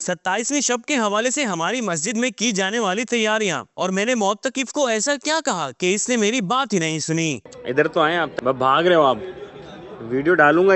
27ویں شب کے حوالے سے ہماری مسجد میں کی جانے والی تیاریاں، اور میں نے معتکف کو ایسا کیا کہا کہ اس نے میری بات ہی نہیں سنی۔ ادھر تو آئیں آپ، بھاگ رہے ہو آپ، ویڈیو ڈالوں گا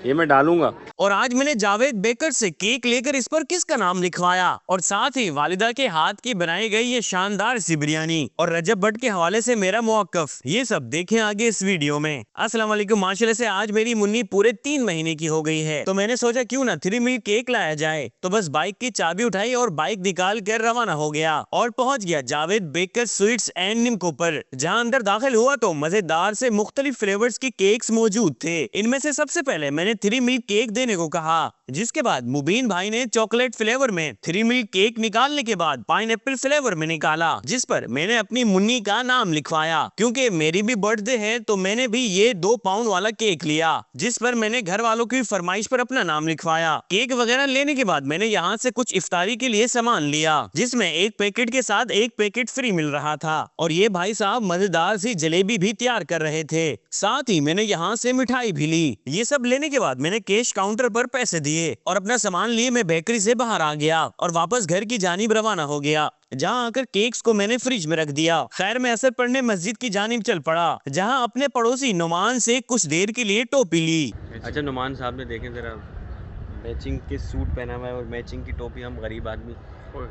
یہ میں ڈالوں گا۔ اور آج میں نے جاوید بیکر سے کیک لے کر اس پر کس کا نام لکھوایا، اور ساتھ ہی والدہ کے ہاتھ کی بنائی گئی یہ شاندار سی بریانی، اور رجب بٹ کے حوالے سے میرا موقف، یہ سب دیکھیں آگے اس ویڈیو میں۔ السلام علیکم، ماشاءاللہ سے آج میری منی پورے 3 مہینے کی ہو گئی ہے، تو میں نے سوچا کیوں نہ 3 مل کیک لایا جائے، تو بس بائک کی چابی اٹھائی اور بائک نکال کر روانہ ہو گیا اور پہنچ گیا جاوید بیکر سویٹس اینڈ نمکو پر، جہاں اندر داخل ہوا تو مزیدار سے مختلف فلیورز کی کیکس موجود تھے۔ ان میں سے سب سے پہلے میں نے 3 مل کیک دینے کو کہا، جس کے بعد مبین بھائی نے چاکلیٹ فلیور میں 3 مل کیک نکالنے کے بعد پائن ایپل فلیور میں نکالا، جس پر میں نے اپنی منی کا نام لکھوایا۔ کیونکہ میری بھی برتھ ڈے ہے تو میں نے بھی یہ 2 پاؤنڈ والا کیک لیا، جس پر میں نے گھر والوں کی فرمائش پر اپنا نام لکھوایا۔ کیک وغیرہ لینے کے بعد میں نے یہاں سے کچھ افطاری کے لیے سامان لیا، جس میں ایک پیکٹ کے ساتھ ایک پیکٹ فری مل رہا تھا، اور یہ بھائی صاحب مزیدار سی جلیبی بھی تیار کر رہے تھے، ساتھ ہی میں نے یہاں سے مٹھائی بھی لی۔ یہ سب لینے کے بعد میں نے کیش کاؤنٹر پر پیسے دیے اور اپنا سامان لیے میں بیکری سے باہر آ گیا اور واپس گھر کی جانب روانہ ہو گیا، جہاں آ کر کیکس کو میں نے فریج میں رکھ دیا۔ خیر میں اثر پڑھنے مسجد کی جانب چل پڑا، جہاں اپنے پڑوسی نعمان سے کچھ دیر کے لیے ٹوپی لی۔ اچھا نعمان صاحب نے دیکھیں ذرا میچنگ کے سوٹ پہنا ہوا ہے اور میچنگ کی ٹوپی، ہم غریب آدمی،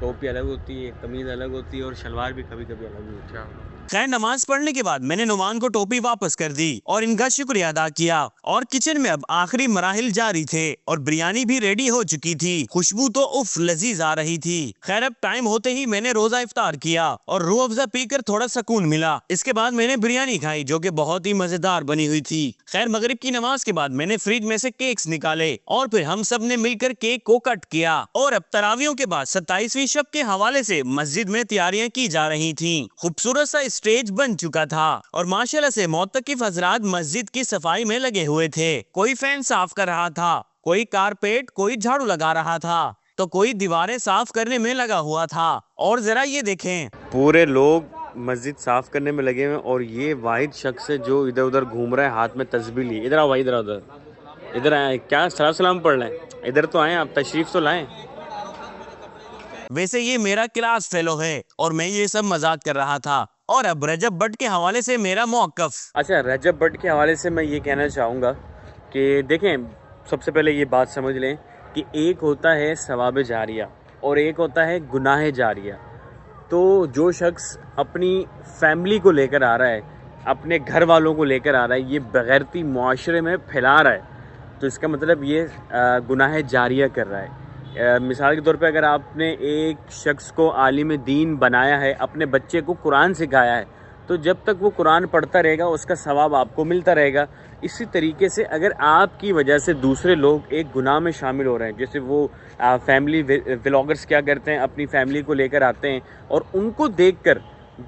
ٹوپی الگ ہوتی ہے، قمیض الگ ہوتی ہے اور شلوار بھی کبھی کبھی الگ ہوتی ہے۔ خیر نماز پڑھنے کے بعد میں نے نعمان کو ٹوپی واپس کر دی اور ان کا شکریہ ادا کیا، اور کچن میں اب آخری مراحل جاری تھے اور بریانی بھی ریڈی ہو چکی تھی، خوشبو تو اف لذیذ آ رہی تھی۔ خیر اب ٹائم ہوتے ہی میں نے روزہ افطار کیا اور روح افزا پی کر تھوڑا سکون ملا۔ اس کے بعد میں نے بریانی کھائی جو کہ بہت ہی مزیدار بنی ہوئی تھی۔ خیر مغرب کی نماز کے بعد میں نے فریج میں سے کیکس نکالے اور پھر ہم سب نے مل کر کیک کو کٹ کیا، اور اب تراویحوں کے بعد 27ویں شب کے حوالے سے مسجد میں تیاریاں کی جا رہی تھیں۔ خوبصورت سا اسٹیج بن چکا تھا اور ماشاءاللہ سے معتکف حضرات مسجد کی صفائی میں لگے ہوئے تھے، کوئی فین صاف کر رہا تھا، کوئی کارپیٹ، کوئی جھاڑو لگا رہا تھا، تو کوئی دیواریں صاف کرنے میں لگا ہوا تھا۔ اور ذرا یہ دیکھیں، پورے لوگ مسجد صاف کرنے میں لگے ہوئے، اور یہ واحد شخص ہے جو ادھر ادھر گھوم رہا ہے ہاتھ میں تسبیح لی۔ ادھر آؤ بھائی، ادھر آئے، کیا سلام پڑھ رہے ہیں؟ ادھر تو آئیں، آپ تشریف تو لائیں۔ ویسے یہ میرا کلاس فیلو ہے اور میں یہ سب مذاق کر رہا تھا۔ اور اب رجب بٹ کے حوالے سے میرا موقف۔ اچھا رجب بٹ کے حوالے سے میں یہ کہنا چاہوں گا کہ دیکھیں، سب سے پہلے یہ بات سمجھ لیں کہ ایک ہوتا ہے ثواب جاریہ اور ایک ہوتا ہے گناہ جاریہ۔ تو جو شخص اپنی فیملی کو لے کر آ رہا ہے، اپنے گھر والوں کو لے کر آ رہا ہے، یہ بغیرتی معاشرے میں پھیلا رہا ہے، تو اس کا مطلب یہ گناہ جاریہ کر رہا ہے۔ مثال کے طور پہ اگر آپ نے ایک شخص کو عالم دین بنایا ہے، اپنے بچے کو قرآن سکھایا ہے، تو جب تک وہ قرآن پڑھتا رہے گا اس کا ثواب آپ کو ملتا رہے گا۔ اسی طریقے سے اگر آپ کی وجہ سے دوسرے لوگ ایک گناہ میں شامل ہو رہے ہیں، جیسے وہ فیملی ولاگرز کیا کرتے ہیں، اپنی فیملی کو لے کر آتے ہیں اور ان کو دیکھ کر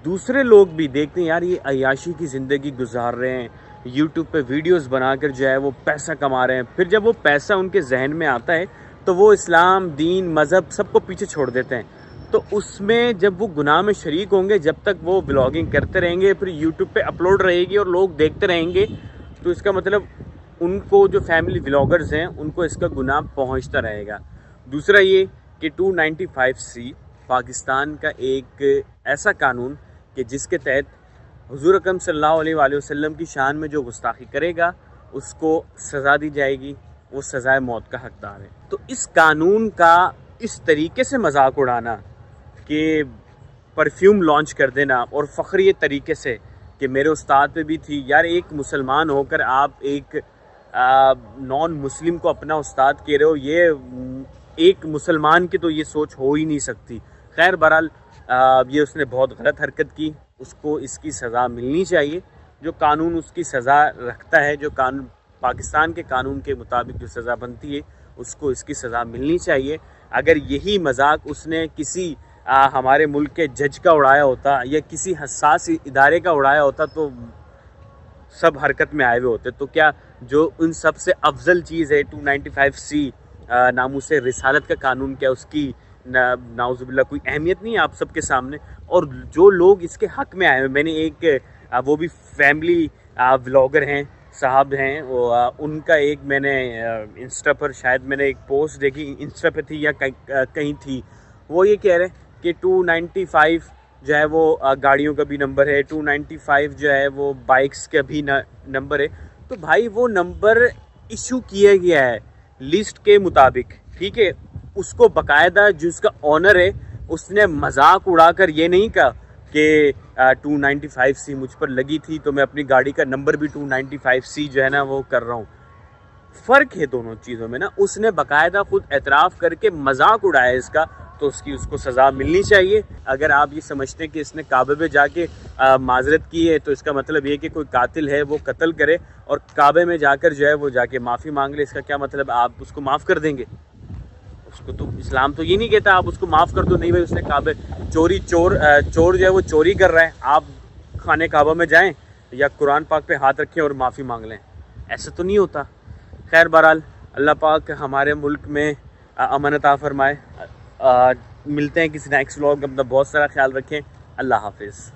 دوسرے لوگ بھی دیکھتے ہیں یار یہ عیاشی کی زندگی گزار رہے ہیں، یوٹیوب پہ ویڈیوز بنا کر جو ہے وہ پیسہ کما رہے ہیں، پھر جب وہ پیسہ ان کے ذہن میں آتا ہے تو وہ اسلام، دین، مذہب سب کو پیچھے چھوڑ دیتے ہیں۔ تو اس میں جب وہ گناہ میں شریک ہوں گے، جب تک وہ بلاگنگ کرتے رہیں گے، پھر یوٹیوب پہ اپلوڈ رہے گی اور لوگ دیکھتے رہیں گے، تو اس کا مطلب ان کو جو فیملی ولاگرز ہیں ان کو اس کا گناہ پہنچتا رہے گا۔ دوسرا یہ کہ 295C پاکستان کا ایک ایسا قانون کہ جس کے تحت حضور اکرم صلی اللہ علیہ وآلہ وسلم کی شان میں جو گستاخی کرے گا اس کو سزا دی جائے گی، وہ سزائے موت کا حقدار ہے۔ تو اس قانون کا اس طریقے سے مذاق اڑانا کہ پرفیوم لانچ کر دینا اور فخری طریقے سے کہ میرے استاد پہ بھی تھی، یار ایک مسلمان ہو کر آپ ایک نان مسلم کو اپنا استاد کہہ رہے ہو، یہ ایک مسلمان کی تو یہ سوچ ہو ہی نہیں سکتی۔ خیر بہرحال یہ اس نے بہت غلط حرکت کی، اس کو اس کی سزا ملنی چاہیے، جو قانون اس کی سزا رکھتا ہے، جو قانون پاکستان کے قانون کے مطابق جو سزا بنتی ہے اس کو اس کی سزا ملنی چاہیے۔ اگر یہی مذاق اس نے کسی ہمارے ملک کے جج کا اڑایا ہوتا یا کسی حساس ادارے کا اڑایا ہوتا تو سب حرکت میں آئے ہوئے ہوتے۔ تو کیا جو ان سب سے افضل چیز ہے 295C ناموس رسالت کا قانون، کیا اس کی نعوذ باللہ کوئی اہمیت نہیں ہے آپ سب کے سامنے؟ اور جو لوگ اس کے حق میں آئے ہوئے، میں نے ایک وہ بھی فیملی ولاگر ہیں صاحب ہیں وہ ان کا ایک میں نے انسٹا پر شاید میں نے ایک پوسٹ دیکھی، انسٹا پہ تھی یا کہیں تھی، وہ یہ کہہ رہے ہیں کہ 295 جو ہے وہ گاڑیوں کا بھی نمبر ہے، 295 جو ہے وہ بائکس کا بھی نمبر ہے. تو بھائی وہ نمبر ایشو کیا گیا ہے لسٹ کے مطابق، ٹھیک ہے. اس کو باقاعدہ جس کا آنر ہے اس نے مذاق اڑا کر یہ نہیں کہا کہ 295 سی مجھ پر لگی تھی تو میں اپنی گاڑی کا نمبر بھی 295 سی جو ہے نا وہ کر رہا ہوں. فرق ہے دونوں چیزوں میں نا. اس نے باقاعدہ خود اعتراف کر کے مذاق اڑایا اس کا، تو اس کو سزا ملنی چاہیے. اگر آپ یہ سمجھتے ہیں کہ اس نے کعبے پہ جا کے معذرت کی ہے تو اس کا مطلب یہ کہ کوئی قاتل ہے وہ قتل کرے اور کعبے میں جا کر جو ہے وہ جا کے معافی مانگ لے، اس کا کیا مطلب آپ اس کو معاف کر دیں گے؟ اس کو تو اسلام تو یہ نہیں کہتا آپ اس کو معاف کر دو. نہیں بھائی، اس نے کعبے چور جو ہے وہ چوری کر رہا ہے، آپ خانہ کعبہ میں جائیں یا قرآن پاک پہ ہاتھ رکھیں اور معافی مانگ لیں، ایسا تو نہیں ہوتا. خیر بہرحال اللہ پاک ہمارے ملک میں امن عطا فرمائے. ملتے ہیں کسی نیکسٹ ولاگ. اپنا بہت سارا خیال رکھیں. اللہ حافظ.